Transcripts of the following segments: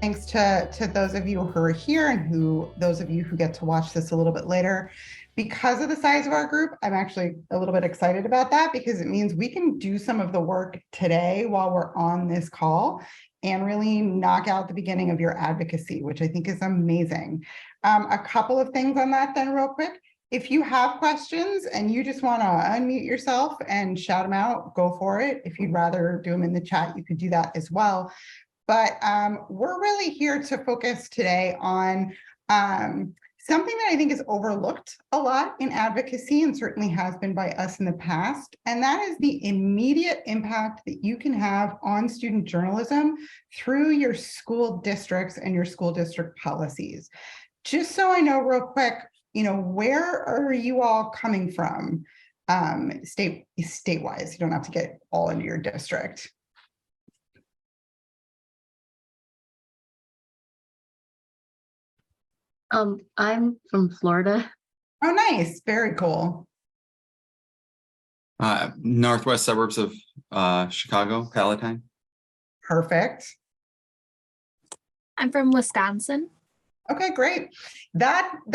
thanks to those of you who are here and those of you who get to watch this a little bit later. Because of the size of our group, I'm actually a little bit excited about that because it means we can do some of the work today while we're on this call and really knock out the beginning of your advocacy, which I think is amazing. A couple of things on that then real quick. If you have questions and you just want to unmute yourself and shout them out, go for it. If you'd rather do them in the chat, you could do that as well. But we're really here to focus today on something that I think is overlooked a lot in advocacy and certainly has been by us in the past, and that is the immediate impact that you can have on student journalism through your school districts and your school district policies. Just so I know real quick, where are you all coming from state-wise? You don't have to get all into your district. I'm from Florida. Oh, nice. Very cool. Northwest suburbs of Chicago, Palatine. Perfect. I'm from Wisconsin. Okay, great.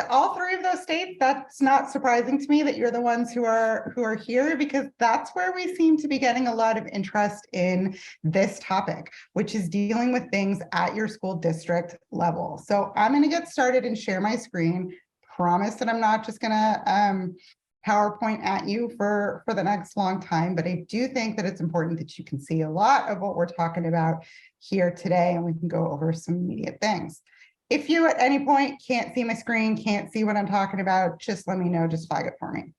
All three of those states, that's not surprising to me that you're the ones who are here, because that's where we seem to be getting a lot of interest in this topic, which is dealing with things at your school district level. So I'm going to get started and share my screen. Promise that I'm not just going to PowerPoint at you for the next long time, but I do think that it's important that you can see a lot of what we're talking about here today, and we can go over some immediate things. If you at any point can't see my screen, can't see what I'm talking about, just let me know, just flag it for me.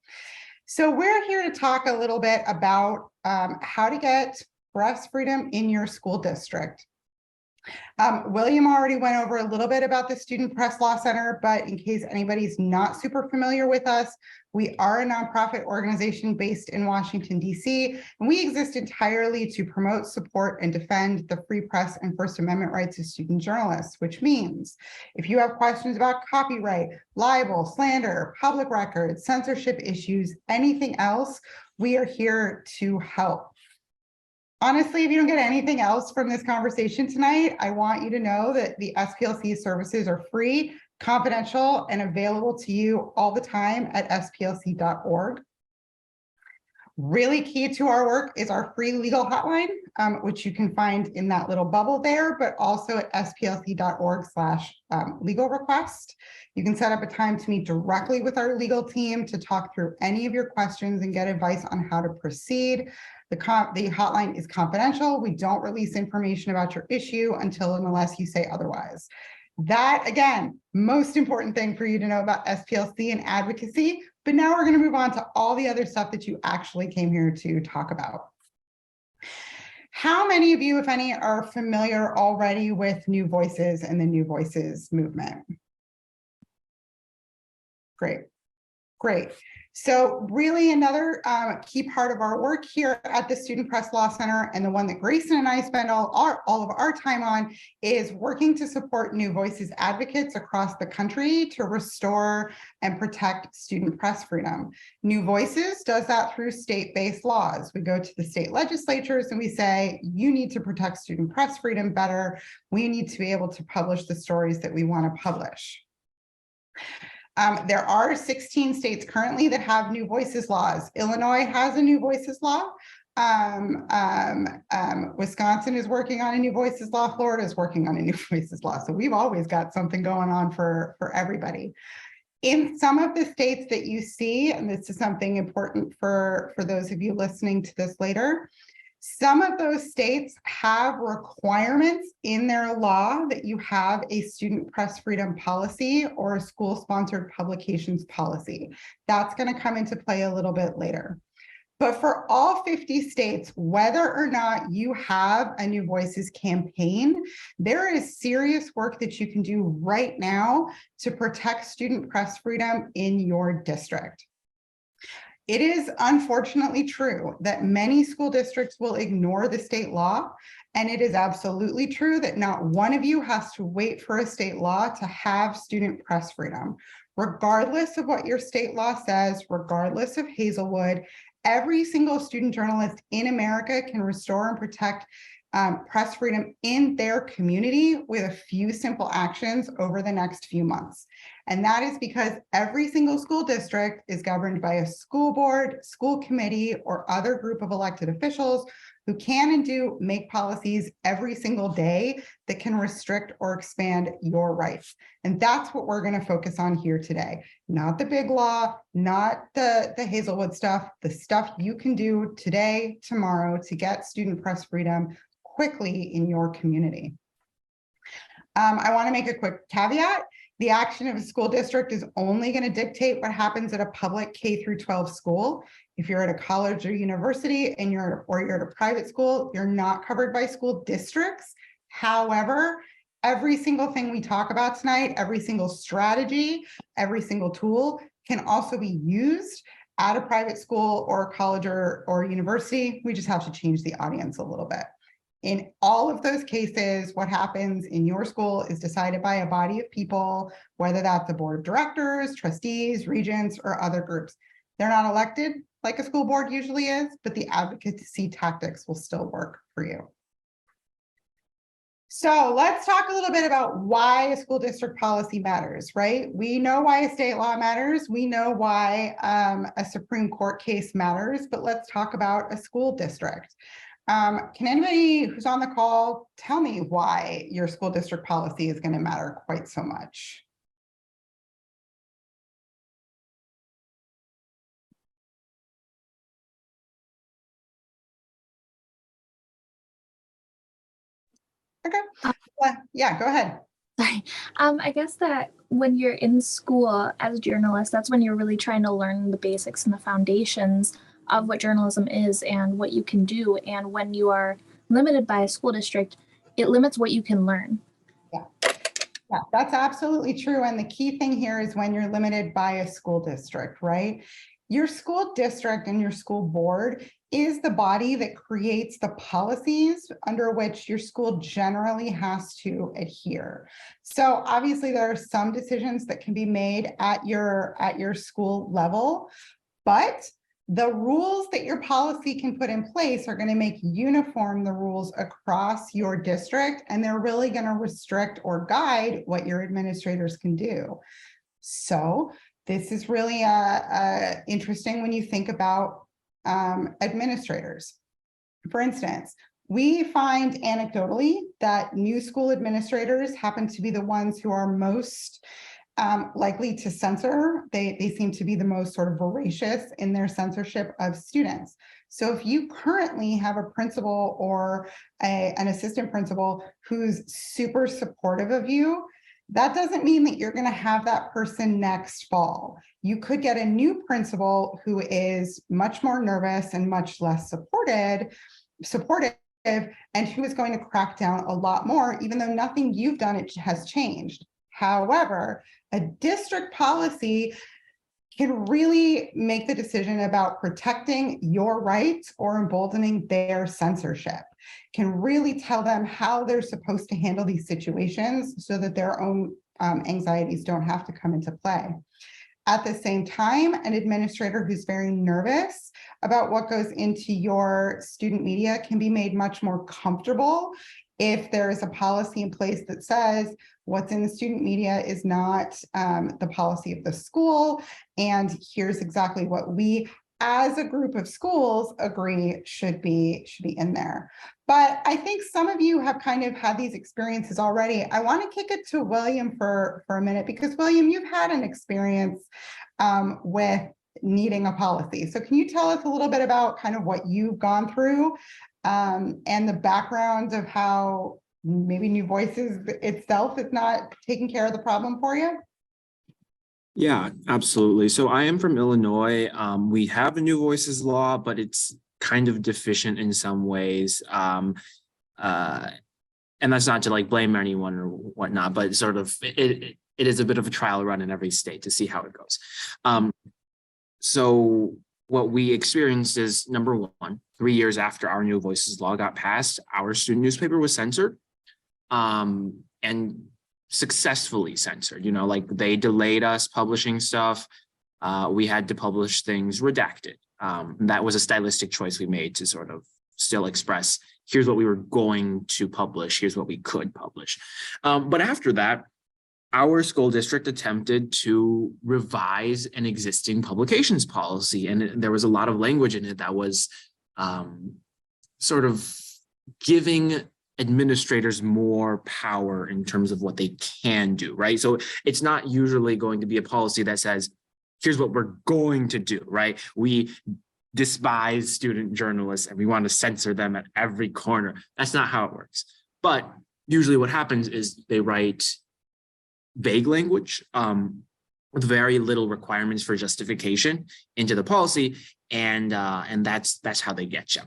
So we're here to talk a little bit about how to get press freedom in your school district. William already went over a little bit about the Student Press Law Center, but in case anybody's not super familiar with us, we are a nonprofit organization based in Washington, D.C., and we exist entirely to promote, support, and defend the free press and First Amendment rights of student journalists, which means if you have questions about copyright, libel, slander, public records, censorship issues, anything else, we are here to help. Honestly, if you don't get anything else from this conversation tonight, I want you to know that the SPLC services are free, confidential, and available to you all the time at splc.org. Really key to our work is our free legal hotline, which you can find in that little bubble there, but also at splc.org/legal request. You can set up a time to meet directly with our legal team to talk through any of your questions and get advice on how to proceed. The hotline is confidential. We don't release information about your issue until and unless you say otherwise. That, again, most important thing for you to know about SPLC and advocacy. But now we're going to move on to all the other stuff that you actually came here to talk about. How many of you, if any, are familiar already with New Voices and the New Voices movement? Great. Great. So really another key part of our work here at the Student Press Law Center, and the one that Grayson and I spend all of our time on, is working to support New Voices advocates across the country to restore and protect student press freedom. New Voices does that through state-based laws. We go to the state legislatures and we say, you need to protect student press freedom better. We need to be able to publish the stories that we want to publish. There are 16 states currently that have New Voices laws. Illinois has a New Voices law. Wisconsin is working on a New Voices law. Florida is working on a New Voices law. So we've always got something going on for everybody. In some of the states that you see, and this is something important for those of you listening to this later, some of those states have requirements in their law that you have a student press freedom policy or a school-sponsored publications policy. That's going to come into play a little bit later. But for all 50 states, whether or not you have a New Voices campaign, there is serious work that you can do right now to protect student press freedom in your district. It is unfortunately true that many school districts will ignore the state law, and it is absolutely true that not one of you has to wait for a state law to have student press freedom. Regardless of what your state law says, regardless of Hazelwood, every single student journalist in America can restore and protect press freedom in their community with a few simple actions over the next few months. And that is because every single school district is governed by a school board, school committee, or other group of elected officials who can and do make policies every single day that can restrict or expand your rights. And that's what we're going to focus on here today. Not the big law, not the Hazelwood stuff, the stuff you can do today, tomorrow to get student press freedom quickly in your community. I want to make a quick caveat. The action of a school district is only going to dictate what happens at a public K through 12 school. If you're at a college or university and you're at a private school, you're not covered by school districts. However, every single thing we talk about tonight, every single strategy, every single tool can also be used at a private school or a college or university. We just have to change the audience a little bit. In all of those cases, what happens in your school is decided by a body of people, whether that's the board of directors, trustees, regents, or other groups. They're not elected like a school board usually is, but the advocacy tactics will still work for you. So let's talk a little bit about why a school district policy matters, right? We know why a state law matters. We know why a Supreme Court case matters, but let's talk about a school district. Can anybody who's on the call tell me why your school district policy is going to matter quite so much? Okay. Yeah, go ahead. Sorry. I guess that when you're in school as a journalist, that's when you're really trying to learn the basics and the foundations of what journalism is and what you can do. And when you are limited by a school district, it limits what you can learn. Yeah, that's absolutely true. And the key thing here is when you're limited by a school district, right? Your school district and your school board is the body that creates the policies under which your school generally has to adhere. So obviously there are some decisions that can be made at your school level, but the rules that your policy can put in place are going to make uniform the rules across your district, and they're really going to restrict or guide what your administrators can do. So this is really interesting when you think about administrators. For instance, we find anecdotally that new school administrators happen to be the ones who are most likely to censor. They seem to be the most sort of voracious in their censorship of students. So if you currently have a principal or an assistant principal who's super supportive of you, that doesn't mean that you're going to have that person next fall. You could get a new principal who is much more nervous and much less supportive, and who is going to crack down a lot more, even though nothing you've done has changed. However, a district policy can really make the decision about protecting your rights or emboldening their censorship, can really tell them how they're supposed to handle these situations so that their own anxieties don't have to come into play. At the same time, an administrator who's very nervous about what goes into your student media can be made much more comfortable if there is a policy in place that says what's in the student media is not the policy of the school, and here's exactly what we as a group of schools agree should be in there. But I think some of you have kind of had these experiences already. I want to kick it to William for a minute, because William, you've had an experience with needing a policy. So can you tell us a little bit about kind of what you've gone through and the background of how maybe New Voices itself is not taking care of the problem for you? Yeah, absolutely. So I am from Illinois. We have a New Voices law, but it's kind of deficient in some ways. And that's not to like blame anyone or whatnot, but sort of it is a bit of a trial run in every state to see how it goes. So what we experienced is, number one, 3 years after our New Voices law got passed, our student newspaper was censored, and successfully censored. You know, like they delayed us publishing stuff. We had to publish things redacted. That was a stylistic choice we made to sort of still express, here's what we were going to publish, here's what we could publish. But after that, our school district attempted to revise an existing publications policy, and there was a lot of language in it that was sort of giving administrators more power in terms of what they can do, right? So it's not usually going to be a policy that says, here's what we're going to do, right? We despise student journalists and we want to censor them at every corner. That's not how it works. But usually what happens is they write vague language with very little requirements for justification into the policy, and that's how they get you.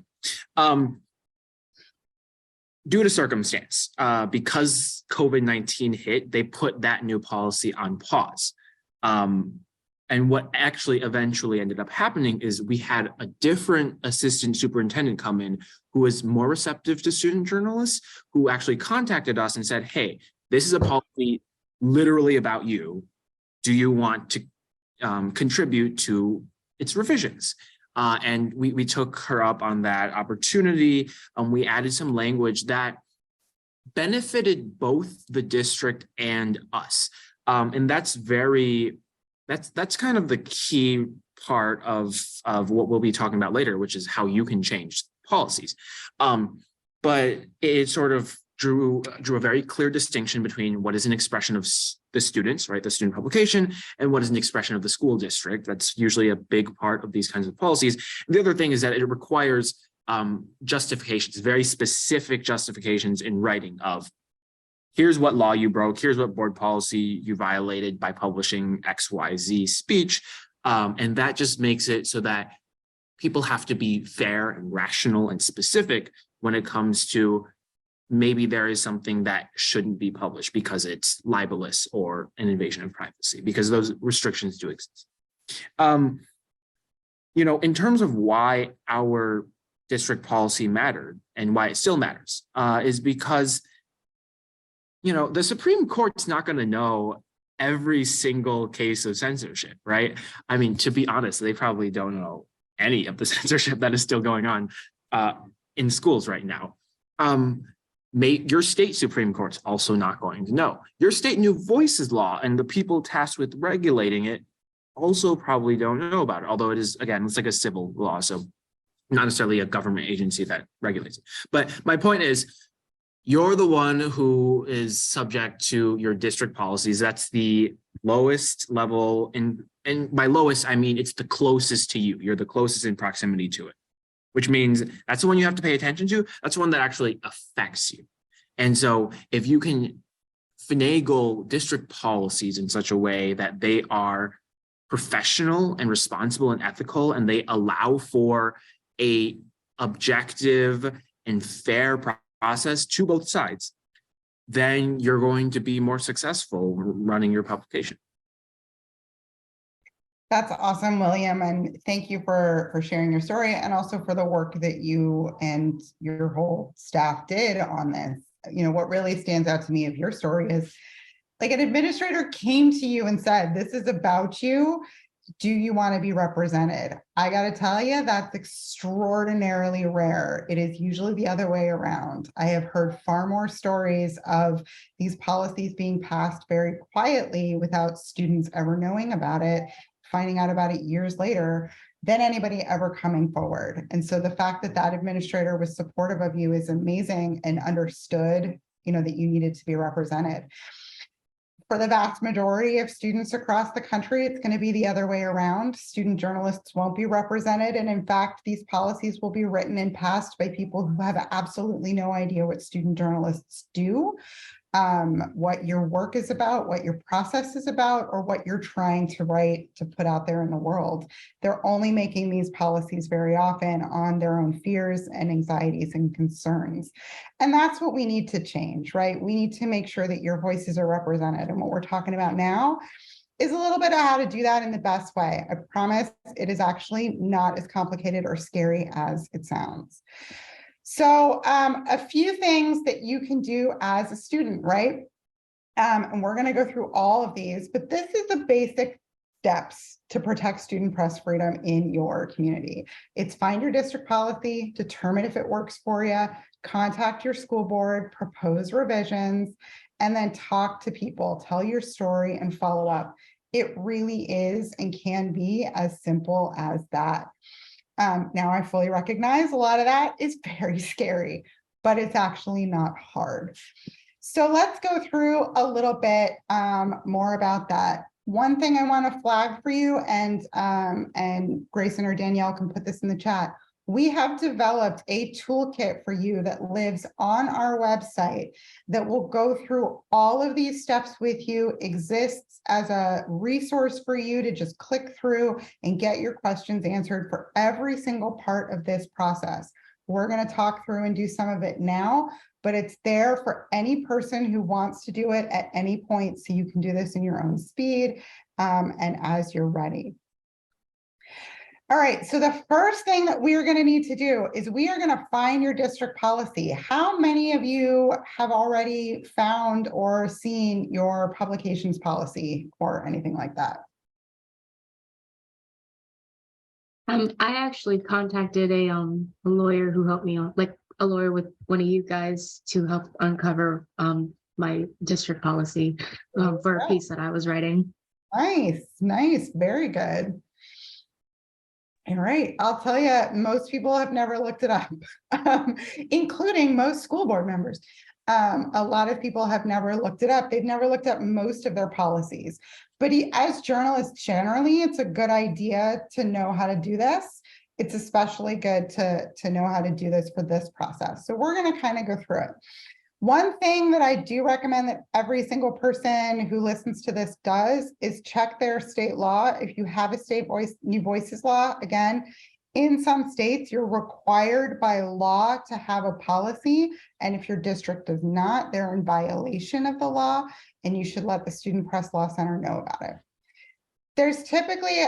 Due to circumstance, because COVID-19 hit, they put that new policy on pause. And what actually eventually ended up happening is we had a different assistant superintendent come in who was more receptive to student journalists, who actually contacted us and said, hey, this is a policy literally about you. Do you want to contribute to its revisions? And we took her up on that opportunity. We added some language that benefited both the district and us. And that's kind of the key part of what we'll be talking about later, which is how you can change policies. But it sort of drew a very clear distinction between what is an expression of the students, right, the student publication, and what is an expression of the school district. That's usually a big part of these kinds of policies. And the other thing is that it requires justifications, very specific justifications in writing of, here's what law you broke, here's what board policy you violated by publishing XYZ speech. And that just makes it so that people have to be fair and rational and specific when it comes to maybe there is something that shouldn't be published because it's libelous or an invasion of privacy, because those restrictions do exist. In terms of why our district policy mattered and why it still matters, is because the Supreme Court's not going to know every single case of censorship, right? I mean, to be honest, they probably don't know any of the censorship that is still going on in schools right now. Your state Supreme Court's also not going to know. Your state New Voices law and the people tasked with regulating it also probably don't know about it, although it is, again, it's like a civil law, so not necessarily a government agency that regulates it. But my point is, you're the one who is subject to your district policies. That's the lowest level, and by lowest, I mean it's the closest to you. You're the closest in proximity to it, which means that's the one you have to pay attention to. That's the one that actually affects you. And so if you can finagle district policies in such a way that they are professional and responsible and ethical, and they allow for a objective and fair process to both sides, then you're going to be more successful running your publication. That's awesome, William, and thank you for sharing your story, and also for the work that you and your whole staff did on this. What really stands out to me of your story is, like, an administrator came to you and said, this is about you. Do you want to be represented? I got to tell you, that's extraordinarily rare. It is usually the other way around. I have heard far more stories of these policies being passed very quietly without students ever knowing about it, finding out about it years later, than anybody ever coming forward. And so the fact that that administrator was supportive of you is amazing, and understood, that you needed to be represented. For the vast majority of students across the country, it's going to be the other way around. Student journalists won't be represented. And in fact, these policies will be written and passed by people who have absolutely no idea what student journalists do, what your work is about, what your process is about, or what you're trying to write to put out there in the world. They're only making these policies very often on their own fears and anxieties and concerns. And that's what we need to change, right? We need to make sure that your voices are represented. And what we're talking about now is a little bit of how to do that in the best way. I promise it is actually not as complicated or scary as it sounds. So a few things that you can do as a student, right? And we're going to go through all of these, but this is the basic steps to protect student press freedom in your community. It's find your district policy, determine if it works for you, contact your school board, propose revisions, and then talk to people, tell your story and follow up. It really is and can be as simple as that. Now I fully recognize a lot of that is very scary, but it's actually not hard. So let's go through a little bit more about that. One thing I want to flag for you, and Grayson or Danielle can put this in the chat. We have developed a toolkit for you that lives on our website that will go through all of these steps with you, exists as a resource for you to just click through and get your questions answered for every single part of this process. We're going to talk through and do some of it now, but it's there for any person who wants to do it at any point. So you can do this in your own speed and as you're ready. All right, so the first thing that we are going to need to do is we are going to find your district policy. How many of you have already found or seen your publications policy or anything like that? I actually contacted a lawyer who helped me on, like a lawyer with one of you guys, to help uncover my district policy for a piece that I was writing. Nice, very good. All right, I'll tell you, most people have never looked it up, including most school board members. A lot of people have never looked it up. They've never looked up most of their policies. But as journalists, generally, it's a good idea to know how to do this. It's especially good to know how to do this for this process. So we're going to kind of go through it. One thing that I do recommend that every single person who listens to this does is check their state law. If you have a state new voices law, again, in some states, you're required by law to have a policy. And if your district does not, they're in violation of the law, and you should let the Student Press Law Center know about it. There's typically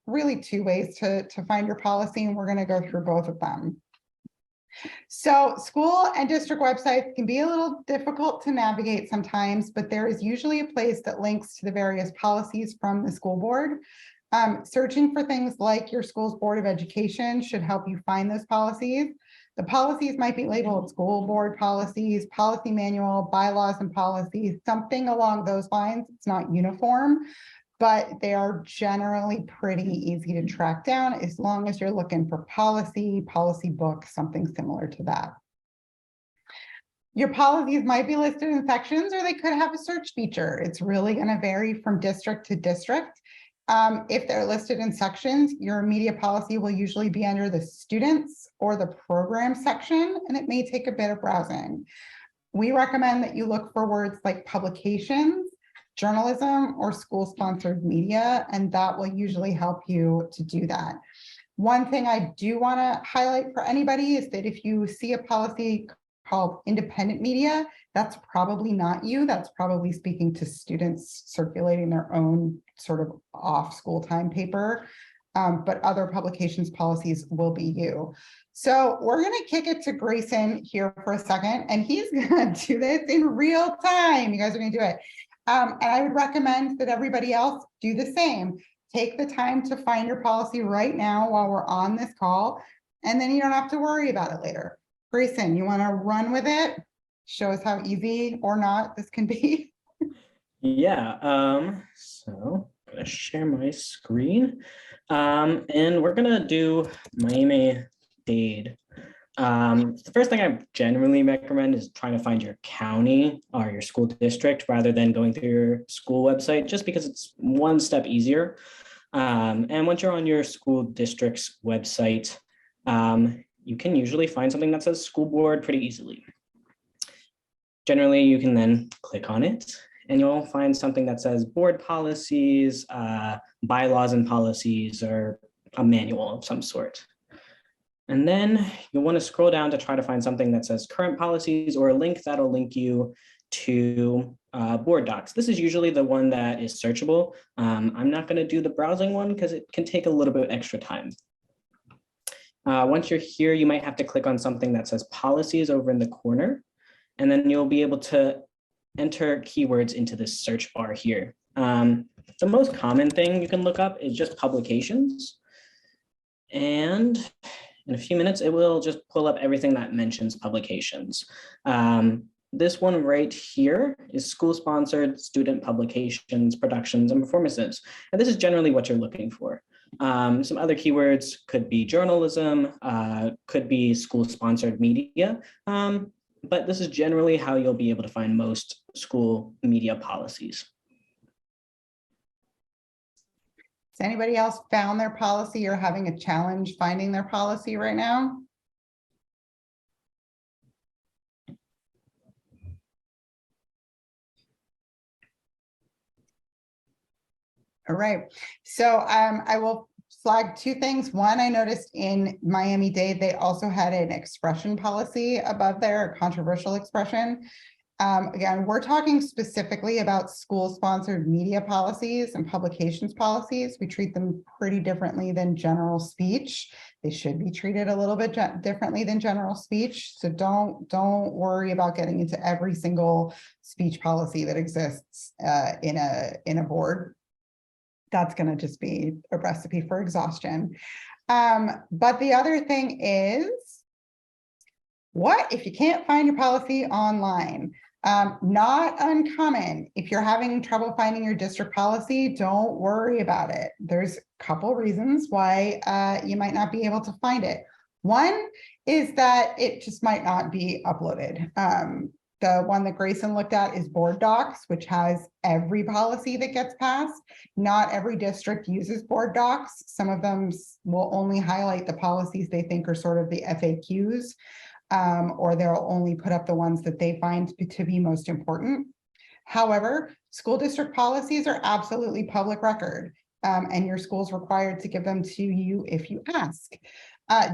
really two ways to find your policy, and we're going to go through both of them. So school and district websites can be a little difficult to navigate sometimes, but there is usually a place that links to the various policies from the school board. Searching for things like your school's Board of Education should help you find those policies. The policies might be labeled school board policies, policy manual, bylaws and policies, something along those lines. It's not uniform, but they are generally pretty easy to track down as long as you're looking for policy book, something similar to that. Your policies might be listed in sections, or they could have a search feature. It's really going to vary from district to district. If they're listed in sections, your media policy will usually be under the students or the program section, and it may take a bit of browsing. We recommend that you look for words like publications, journalism, or school-sponsored media, and that will usually help you to do that. One thing I do want to highlight for anybody is that if you see a policy called independent media, that's probably not you. That's probably speaking to students circulating their own sort of off-school time paper, but other publications policies will be you. So we're going to kick it to Grayson here for a second, and he's going to do this in real time. You guys are going to do it. And I would recommend that everybody else do the same. Take the time to find your policy right now while we're on this call, and then you don't have to worry about it later. Grayson, you want to run with it? Show us how easy or not this can be. Yeah, so I'm gonna share my screen. And we're gonna do Miami-Dade. The first thing I generally recommend is trying to find your county or your school district rather than going through your school website, just because it's one step easier. And once you're on your school district's website, you can usually find something that says school board pretty easily. Generally, you can then click on it and you'll find something that says board policies, bylaws and policies, or a manual of some sort. And then you'll want to scroll down to try to find something that says current policies, or a link that'll link you to board docs. This is usually the one that is searchable. I'm not going to do the browsing one because it can take a little bit extra time. Once you're here, you might have to click on something that says policies over in the corner, and then you'll be able to enter keywords into this search bar here. The most common thing you can look up is just publications. And in a few minutes, it will just pull up everything that mentions publications. This one right here is school-sponsored student publications, productions, and performances. And this is generally what you're looking for. Some other keywords could be journalism, could be school-sponsored media, but this is generally how you'll be able to find most school media policies. Has anybody else found their policy or having a challenge finding their policy right now? All right, so I will flag two things. One, I noticed in Miami-Dade, they also had an expression policy above there, a controversial expression. Again, we're talking specifically about school-sponsored media policies and publications policies. We treat them pretty differently than general speech. They should be treated a little bit differently than general speech. So don't worry about getting into every single speech policy that exists in a board. That's going to just be a recipe for exhaustion. But the other thing is, what if you can't find your policy online? Not uncommon. If you're having trouble finding your district policy, don't worry about it. There's a couple reasons why you might not be able to find it. One is that it just might not be uploaded. The one that Grayson looked at is Board Docs, which has every policy that gets passed. Not every district uses Board Docs. Some of them will only highlight the policies they think are sort of the FAQs, or they'll only put up the ones that they find to be most important. However, school district policies are absolutely public record, and your school's required to give them to you if you ask.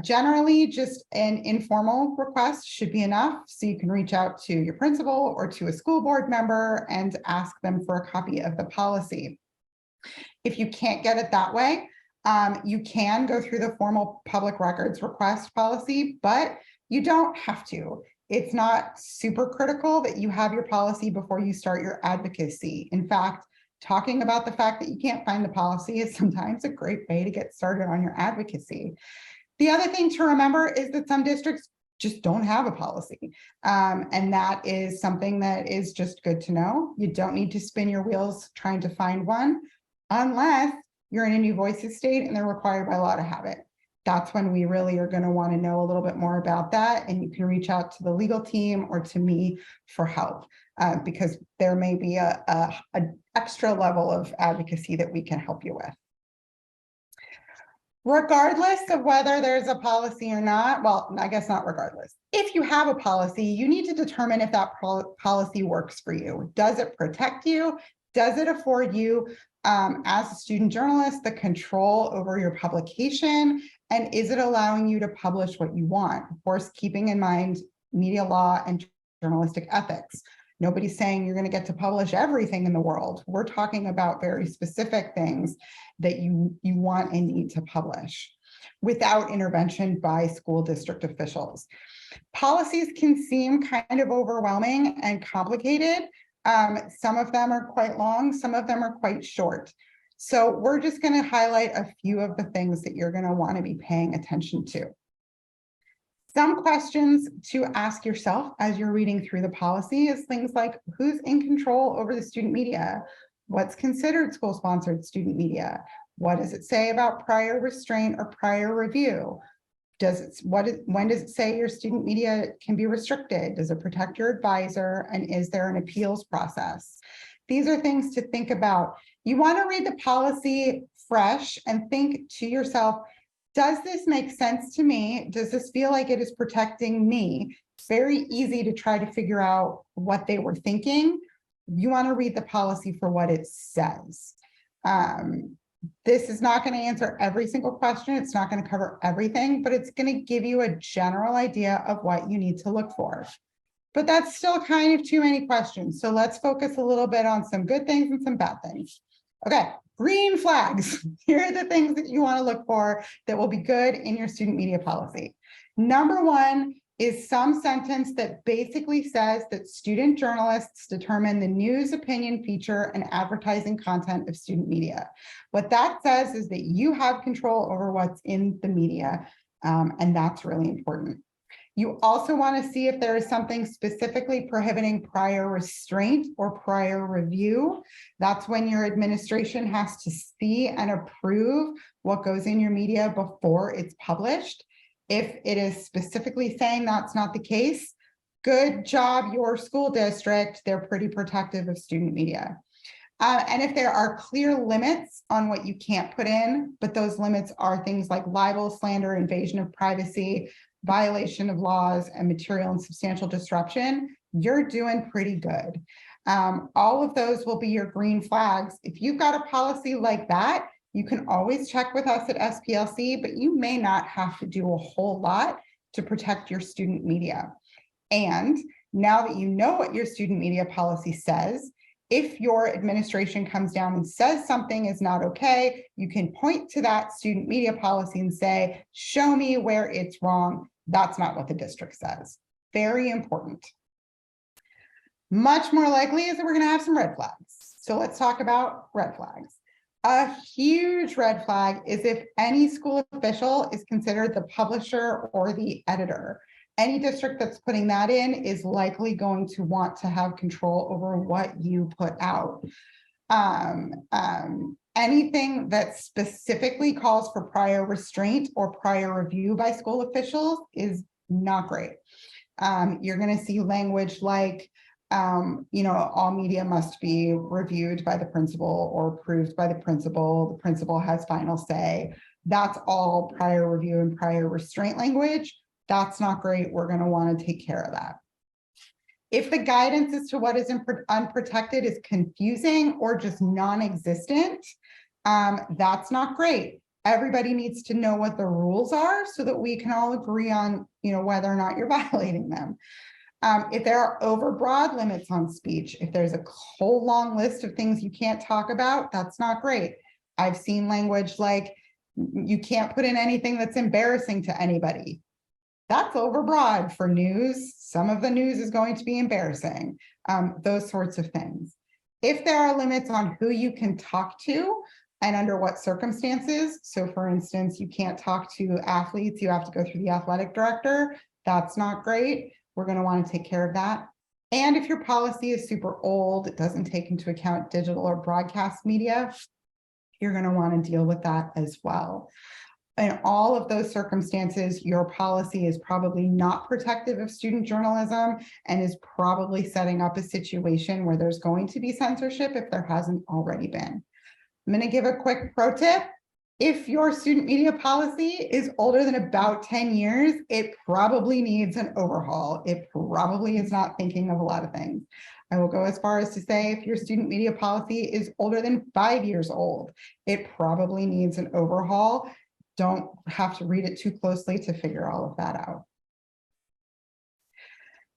Generally, just an informal request should be enough, so you can reach out to your principal or to a school board member and ask them for a copy of the policy. If you can't get it that way, you can go through the formal public records request policy, but you don't have to. It's not super critical that you have your policy before you start your advocacy. In fact, talking about the fact that you can't find the policy is sometimes a great way to get started on your advocacy. The other thing to remember is that some districts just don't have a policy. And that is something that is just good to know. You don't need to spin your wheels trying to find one unless you're in a New Voices state and they're required by law to have it. That's when we really are going to want to know a little bit more about that. And you can reach out to the legal team or to me for help, because there may be an extra level of advocacy that we can help you with. Regardless of whether there's a policy or not, well, I guess not regardless. If you have a policy, you need to determine if that policy works for you. Does it protect you? Does it afford you, as a student journalist, the control over your publication? And is it allowing you to publish what you want? Of course, keeping in mind media law and journalistic ethics. Nobody's saying you're going to get to publish everything in the world. We're talking about very specific things that you want and need to publish without intervention by school district officials. Policies can seem kind of overwhelming and complicated. Some of them are quite long, some of them are quite short. So we're just going to highlight a few of the things that you're going to want to be paying attention to. Some questions to ask yourself as you're reading through the policy is things like, who's in control over the student media? What's considered school-sponsored student media? What does it say about prior restraint or prior review? When does it say your student media can be restricted? Does it protect your advisor? And is there an appeals process? These are things to think about. You want to read the policy fresh and think to yourself, does this make sense to me? Does this feel like it is protecting me? It's very easy to try to figure out what they were thinking. You want to read the policy for what it says. This is not going to answer every single question. It's not going to cover everything, but it's going to give you a general idea of what you need to look for. But that's still kind of too many questions. So let's focus a little bit on some good things and some bad things. Okay, green flags. Here are the things that you want to look for that will be good in your student media policy. Number one is some sentence that basically says that student journalists determine the news, opinion, feature, and advertising content of student media. What that says is that you have control over what's in the media, and that's really important. You also want to see if there is something specifically prohibiting prior restraint or prior review. That's when your administration has to see and approve what goes in your media before it's published. If it is specifically saying that's not the case, good job, your school district. They're pretty protective of student media. And if there are clear limits on what you can't put in, but those limits are things like libel, slander, invasion of privacy, violation of laws, and material and substantial disruption, you're doing pretty good. All of those will be your green flags. If you've got a policy like that, you can always check with us at SPLC, but you may not have to do a whole lot to protect your student media. And now that you know what your student media policy says, if your administration comes down and says something is not okay, you can point to that student media policy and say, show me where it's wrong. That's not what the district says. Very important. Much more likely is that we're going to have some red flags. So let's talk about red flags. A huge red flag is if any school official is considered the publisher or the editor. Any district that's putting that in is likely going to want to have control over what you put out. Anything that specifically calls for prior restraint or prior review by school officials is not great. You're going to see language like, all media must be reviewed by the principal or approved by the principal. The principal has final say. That's all prior review and prior restraint language. That's not great. We're going to want to take care of that. If the guidance as to what is unprotected is confusing or just non-existent, that's not great. Everybody needs to know what the rules are so that we can all agree on, whether or not you're violating them. If there are overbroad limits on speech, if there's a whole long list of things you can't talk about, that's not great. I've seen language like you can't put in anything that's embarrassing to anybody. That's overbroad for news. Some of the news is going to be embarrassing, those sorts of things. If there are limits on who you can talk to and under what circumstances, so for instance, you can't talk to athletes, you have to go through the athletic director, that's not great. We're going to want to take care of that. And if your policy is super old, it doesn't take into account digital or broadcast media, you're going to want to deal with that as well. In all of those circumstances, your policy is probably not protective of student journalism and is probably setting up a situation where there's going to be censorship if there hasn't already been. I'm going to give a quick pro tip. If your student media policy is older than about 10 years, it probably needs an overhaul. It probably is not thinking of a lot of things. I will go as far as to say if your student media policy is older than 5 years old, it probably needs an overhaul. Don't have to read it too closely to figure all of that out.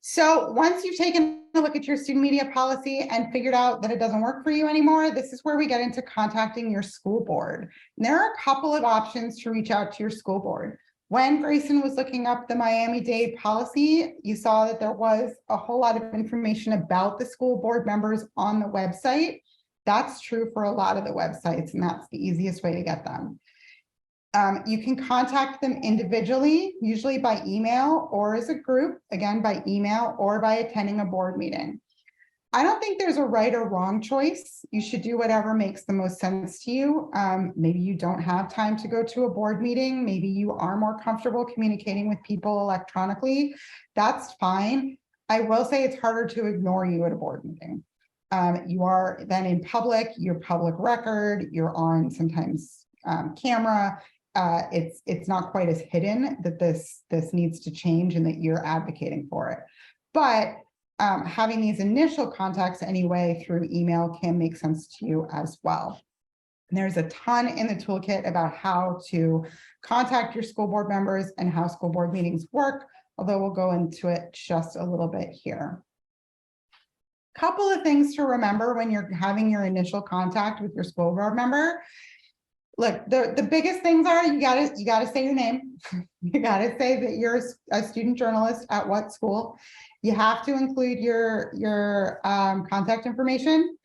So once you've taken a look at your student media policy and figured out that it doesn't work for you anymore, this is where we get into contacting your school board. And there are a couple of options to reach out to your school board. When Grayson was looking up the Miami-Dade policy, you saw that there was a whole lot of information about the school board members on the website. That's true for a lot of the websites, and that's the easiest way to get them. You can contact them individually, usually by email or as a group, again, by email or by attending a board meeting. I don't think there's a right or wrong choice. You should do whatever makes the most sense to you. Maybe you don't have time to go to a board meeting. Maybe you are more comfortable communicating with people electronically. That's fine. I will say it's harder to ignore you at a board meeting. You are then in public, you're public record, you're on sometimes camera. It's not quite as hidden that this needs to change and that you're advocating for it. But having these initial contacts anyway through email can make sense to you as well. And there's a ton in the toolkit about how to contact your school board members and how school board meetings work, although we'll go into it just a little bit here. Couple of things to remember when you're having your initial contact with your school board member. look, the biggest things are you gotta say your name. You gotta say that you're a student journalist at what school. You have to include your contact information.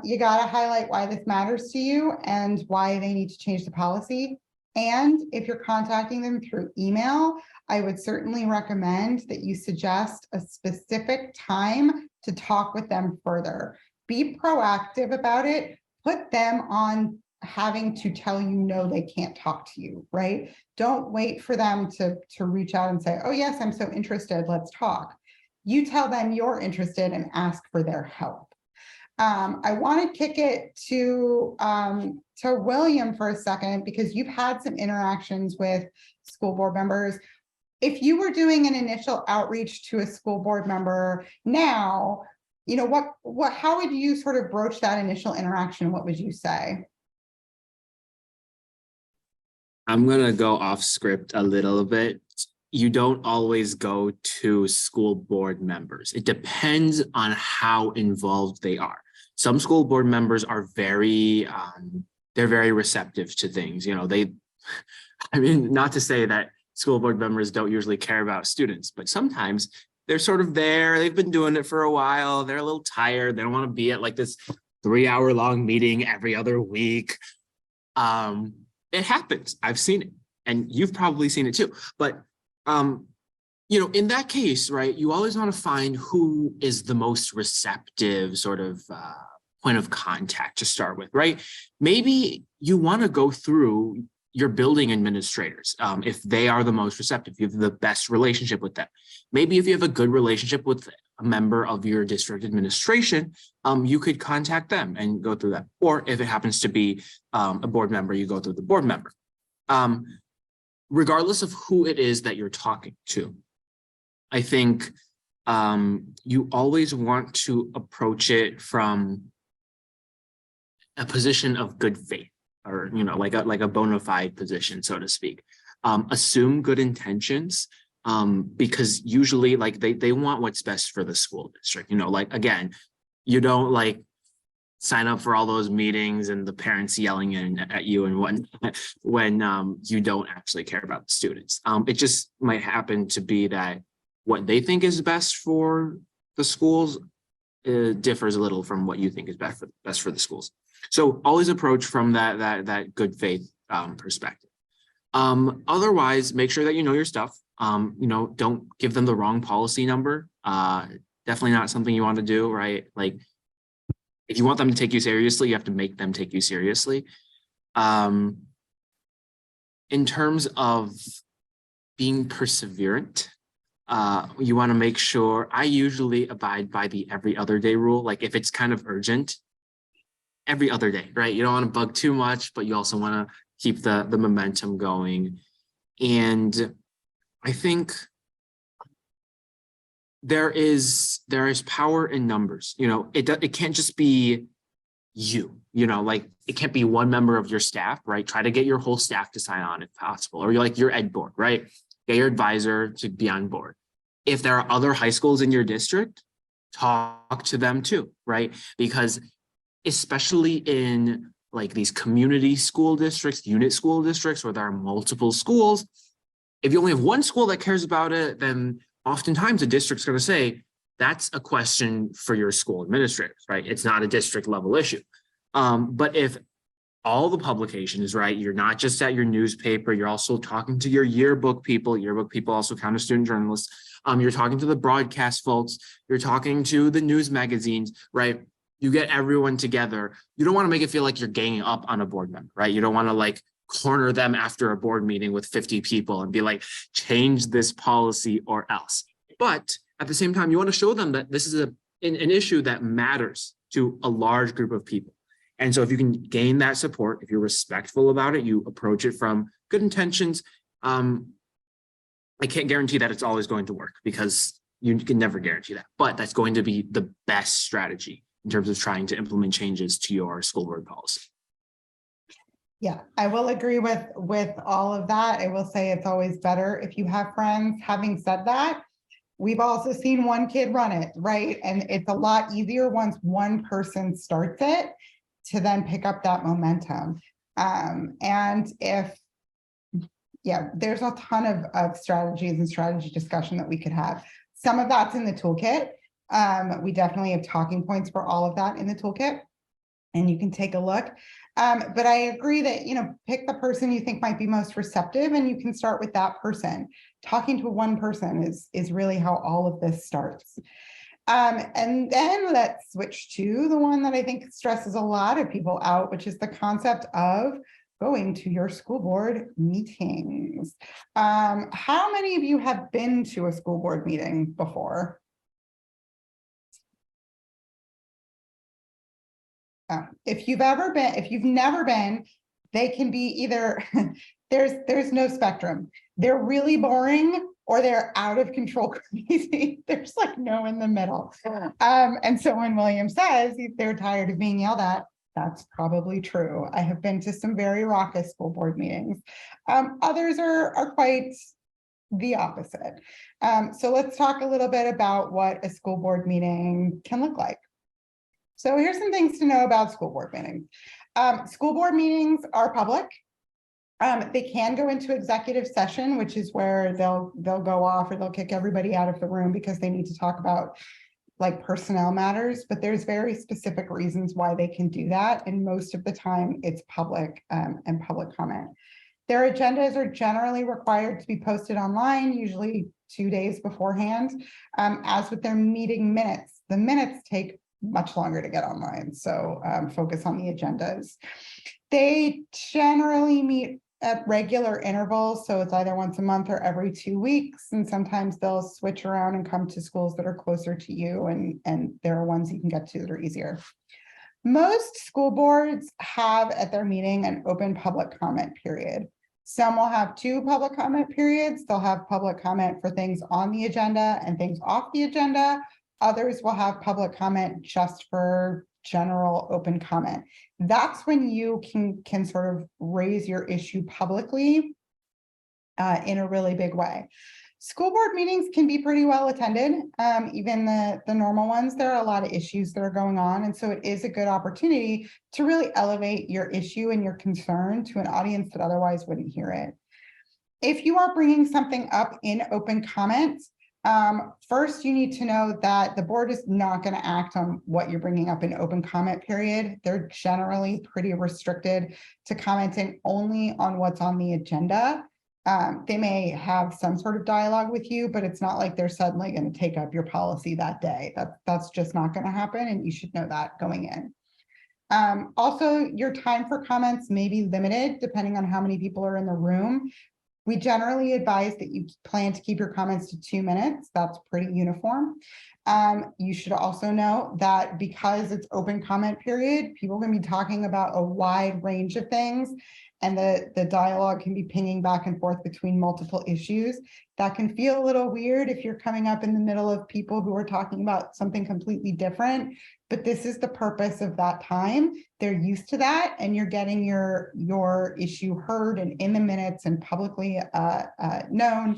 You gotta highlight why this matters to you and why they need to change the policy. And if you're contacting them through email, I would certainly recommend that you suggest a specific time to talk with them further. Be proactive about it. Put them on having to tell you no, they can't talk to you, right? Don't wait for them to reach out and say, oh yes, I'm so interested, let's talk. You tell them you're interested and ask for their help. I want to kick it to William for a second, because you've had some interactions with school board members. If you were doing an initial outreach to a school board member now, you know, how would you sort of broach that initial interaction? What would you say? I'm gonna go off script a little bit. You don't always go to school board members. It depends on how involved they are. Some school board members are very, they're very receptive to things. You know, I mean, not to say that school board members don't usually care about students, but sometimes they're sort of there. They've been doing it for a while. They're a little tired. They don't want to be at like this 3-hour-long meeting every other week. It happens. I've seen it, and you've probably seen it too. But you know, in that case, right, you always want to find who is the most receptive sort of point of contact to start with, right? Maybe you want to go through your building administrators if they are the most receptive, you have the best relationship with them. Maybe if you have a good relationship with a member of your district administration, you could contact them and go through that. Or if it happens to be a board member, you go through the board member. Regardless of who it is that you're talking to, I think you always want to approach it from a position of good faith, or, you know, like a bona fide position, so to speak. Assume good intentions, because usually like they want what's best for the school district. You know, like, again, you don't like sign up for all those meetings and the parents yelling at you and whatnot when you don't actually care about the students. It just might happen to be that what they think is best for the schools differs a little from what you think is best for the schools. So always approach from that good faith perspective. Otherwise, make sure that you know your stuff. You know, don't give them the wrong policy number. Definitely not something you want to do, right? Like, if you want them to take you seriously, you have to make them take you seriously. In terms of being perseverant, you want to make sure, I usually abide by the every other day rule. Like, if it's kind of urgent, every other day, right? You don't want to bug too much, but you also want to keep the momentum going. And I think there is power in numbers. You know, it can't just be you know, like, it can't be one member of your staff, right? Try to get your whole staff to sign on if possible, or you're like your ed board, right? Get your advisor to be on board. If there are other high schools in your district, talk to them too, right? Because especially in like these community school districts, unit school districts, where there are multiple schools, if you only have one school that cares about it, then oftentimes the district's going to say, that's a question for your school administrators, right? It's not a district level issue. But if all the publications, right, you're not just at your newspaper, you're also talking to your yearbook people also count as student journalists. You're talking to the broadcast folks, you're talking to the news magazines, right? You get everyone together. You don't want to make it feel like you're ganging up on a board member, right? You don't want to like corner them after a board meeting with 50 people and be like, change this policy or else. But at the same time, you want to show them that this is an issue that matters to a large group of people. And so if you can gain that support, if you're respectful about it, you approach it from good intentions. I can't guarantee that it's always going to work, because you can never guarantee that, but that's going to be the best strategy in terms of trying to implement changes to your school board policy. Yeah, I will agree with all of that. I will say it's always better if you have friends. Having said that, we've also seen one kid run it, right? And it's a lot easier once one person starts it to then pick up that momentum. And if, yeah, there's a ton of strategies and strategy discussion that we could have. Some of that's in the toolkit. We definitely have talking points for all of that in the toolkit, and you can take a look. But I agree that, pick the person you think might be most receptive, and you can start with that person. Talking to one person is really how all of this starts. And then let's switch to the one that I think stresses a lot of people out, which is the concept of going to your school board meetings. How many of you have been to a school board meeting before? If you've never been, they can be either, there's no spectrum. They're really boring or they're out of control crazy. There's like no in the middle. And so when William says they're tired of being yelled at, that's probably true. I have been to some very raucous school board meetings. Others are quite the opposite. So let's talk a little bit about what a school board meeting can look like. So here's some things to know about school board meetings. School board meetings are public. They can go into executive session, which is where they'll go off or they'll kick everybody out of the room because they need to talk about like personnel matters, but there's very specific reasons why they can do that. And most of the time it's public and public comment. Their agendas are generally required to be posted online, usually 2 days beforehand. As with their meeting minutes, the minutes take much longer to get online. So focus on the agendas. They generally meet at regular intervals. So it's either once a month or every 2 weeks. And sometimes they'll switch around and come to schools that are closer to you. And there are ones you can get to that are easier. Most school boards have at their meeting an open public comment period. Some will have 2 public comment periods. They'll have public comment for things on the agenda and things off the agenda. Others will have public comment just for general open comment. That's when you can sort of raise your issue publicly in a really big way. School board meetings can be pretty well attended, even the normal ones. There are a lot of issues that are going on, and so it is a good opportunity to really elevate your issue and your concern to an audience that otherwise wouldn't hear it. If you are bringing something up in open comments, first, you need to know that the board is not going to act on what you're bringing up in open comment period. They're generally pretty restricted to commenting only on what's on the agenda. They may have some sort of dialogue with you, but it's not like they're suddenly going to take up your policy that day. That's just not going to happen, and you should know that going in. Also, your time for comments may be limited depending on how many people are in the room. We generally advise that you plan to keep your comments to 2 minutes. That's pretty uniform. You should also know that because it's open comment period, people are going to be talking about a wide range of things, and the dialogue can be pinging back and forth between multiple issues. That can feel a little weird if you're coming up in the middle of people who are talking about something completely different, but this is the purpose of that time. They're used to that, and you're getting your issue heard and in the minutes and publicly known.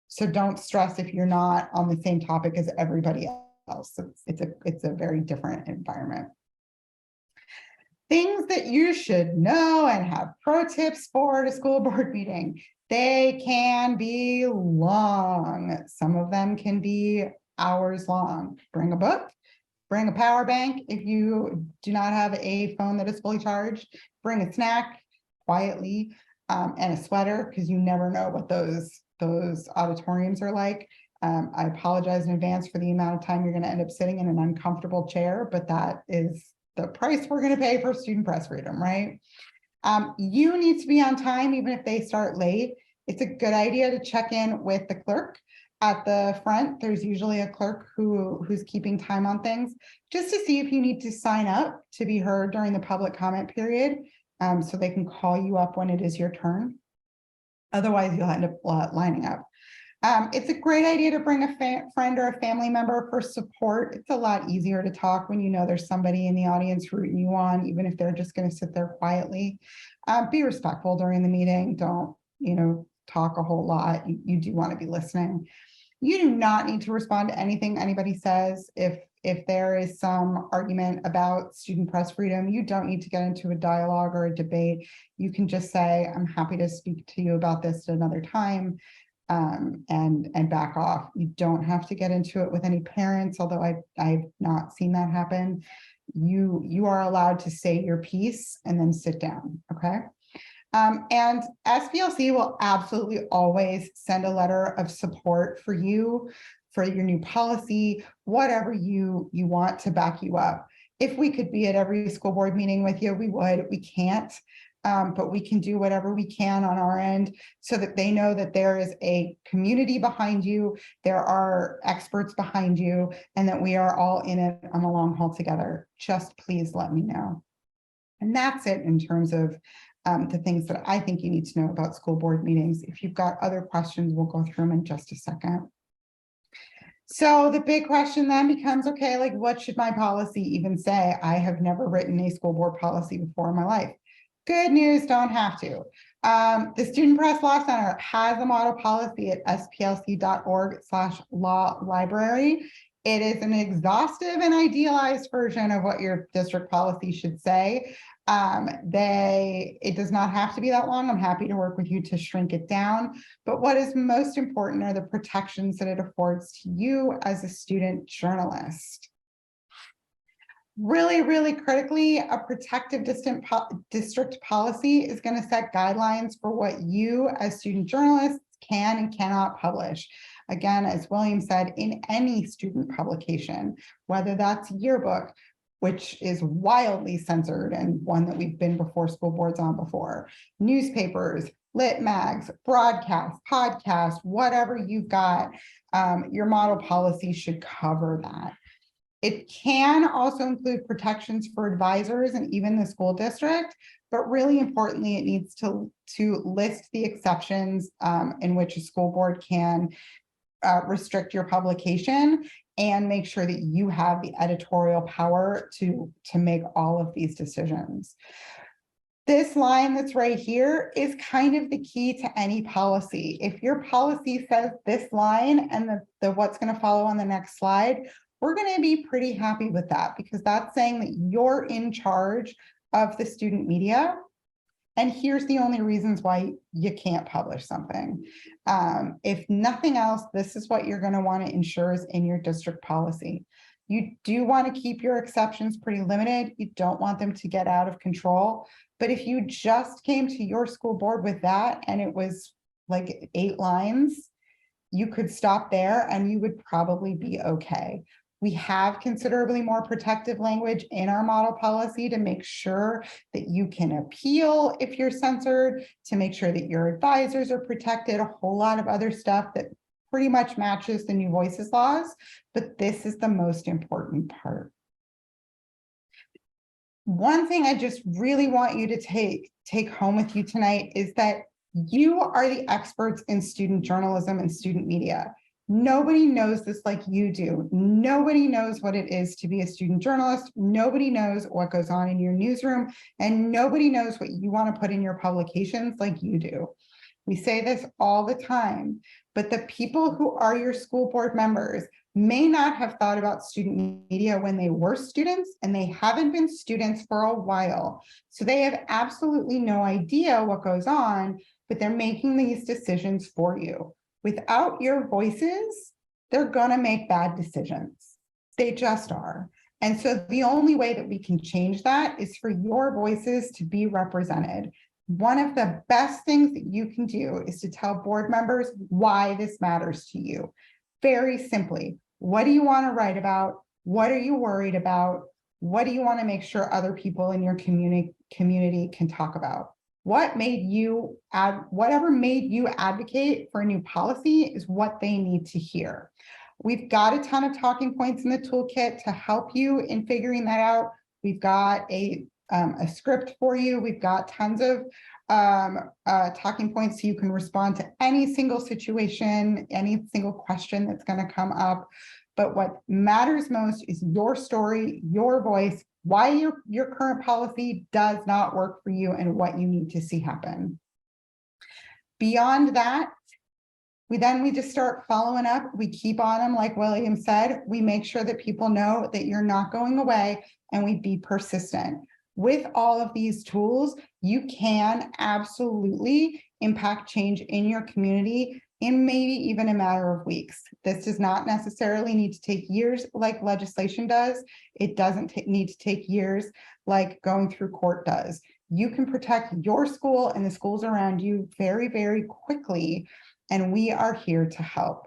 So don't stress if you're not on the same topic as everybody else. It's a very different environment. Things that you should know and have pro tips for at a school board meeting. They can be long. Some of them can be hours long. Bring a book, bring a power bank. If you do not have a phone that is fully charged, bring a snack quietly and a sweater, because you never know what those auditoriums are like. I apologize in advance for the amount of time you're going to end up sitting in an uncomfortable chair, but that is the price we're going to pay for student press freedom, right? You need to be on time, even if they start late. It's a good idea to check in with the clerk at the front. There's usually a clerk who's keeping time on things, just to see if you need to sign up to be heard during the public comment period, so they can call you up when it is your turn. Otherwise, you'll end up lining up. It's a great idea to bring a friend or a family member for support. It's a lot easier to talk when you know there's somebody in the audience rooting you on, even if they're just going to sit there quietly. Be respectful during the meeting. Don't, talk a whole lot. You do want to be listening. You do not need to respond to anything anybody says. If if there is some argument about student press freedom, you don't need to get into a dialogue or a debate. You can just say, I'm happy to speak to you about this at another time, and back off. You don't have to get into it with any parents, although I've not seen that happen. You are allowed to say your piece and then sit down, okay? And SPLC will absolutely always send a letter of support for you, for your new policy, whatever you want to back you up. If we could be at every school board meeting with you, we would. We can't, but we can do whatever we can on our end so that they know that there is a community behind you, there are experts behind you, and that we are all in it on the long haul together. Just please let me know. And that's it in terms of the things that I think you need to know about school board meetings. If you've got other questions, we'll go through them in just a second. So the big question then becomes, okay, like what should my policy even say? I have never written a school board policy before in my life. Good news, don't have to. The Student Press Law Center has a model policy at splc.org/law library. It is an exhaustive and idealized version of what your district policy should say. It does not have to be that long. I'm happy to work with you to shrink it down. But what is most important are the protections that it affords to you as a student journalist. Really, really critically, a protective district policy is going to set guidelines for what you as student journalists can and cannot publish. Again, as William said, in any student publication, whether that's yearbook, which is wildly censored and one that we've been before school boards on before, newspapers, lit mags, broadcast, podcast, whatever you've got, your model policy should cover that. It can also include protections for advisors and even the school district, but really importantly, it needs to list the exceptions in which a school board can restrict your publication and make sure that you have the editorial power to make all of these decisions. This line that's right here is kind of the key to any policy. If your policy says this line and the what's going to follow on the next slide, we're going to be pretty happy with that because that's saying that you're in charge of the student media. And here's the only reasons why you can't publish something. If nothing else, this is what you're going to want to ensure is in your district policy. You do want to keep your exceptions pretty limited. You don't want them to get out of control. But if you just came to your school board with that and it was like 8 lines, you could stop there and you would probably be okay. We have considerably more protective language in our model policy to make sure that you can appeal if you're censored, to make sure that your advisors are protected, a whole lot of other stuff that pretty much matches the New Voices laws, but this is the most important part. One thing I just really want you to take home with you tonight is that you are the experts in student journalism and student media. Nobody knows this like you do. Nobody knows what it is to be a student journalist. Nobody knows what goes on in your newsroom, and nobody knows what you want to put in your publications like you do. We say this all the time, but the people who are your school board members may not have thought about student media when they were students, and they haven't been students for a while. So they have absolutely no idea what goes on, but they're making these decisions for you. Without your voices, they're gonna make bad decisions. They just are. And so the only way that we can change that is for your voices to be represented. One of the best things that you can do is to tell board members why this matters to you. Very simply, what do you want to write about? What are you worried about? What do you want to make sure other people in your community can talk about? Whatever made you advocate for a new policy is what they need to hear. We've got a ton of talking points in the toolkit to help you in figuring that out. We've got a script for you. We've got tons of talking points so you can respond to any single situation, any single question that's going to come up. But what matters most is your story, your voice, why your current policy does not work for you and what you need to see happen. Beyond that, We just start following up. We keep on them, like William said. We make sure that people know that you're not going away, and we be persistent. With all of these tools, you can absolutely impact change in your community in maybe even a matter of weeks. This does not necessarily need to take years like legislation does. It doesn't need to take years like going through court does. You can protect your school and the schools around you very, very quickly, and we are here to help.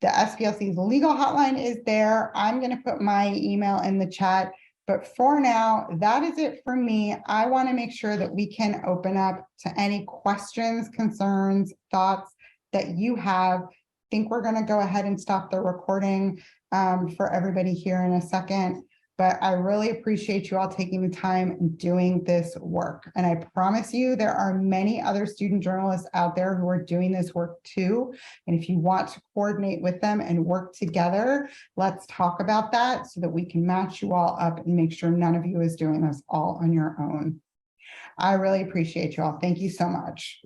The SPLC's legal hotline is there. I'm going to put my email in the chat. But for now, that is it for me. I want to make sure that we can open up to any questions, concerns, thoughts that you have. I think we're going to go ahead and stop the recording for everybody here in a second. But I really appreciate you all taking the time and doing this work. And I promise you, there are many other student journalists out there who are doing this work too. And if you want to coordinate with them and work together, let's talk about that so that we can match you all up and make sure none of you is doing this all on your own. I really appreciate you all. Thank you so much.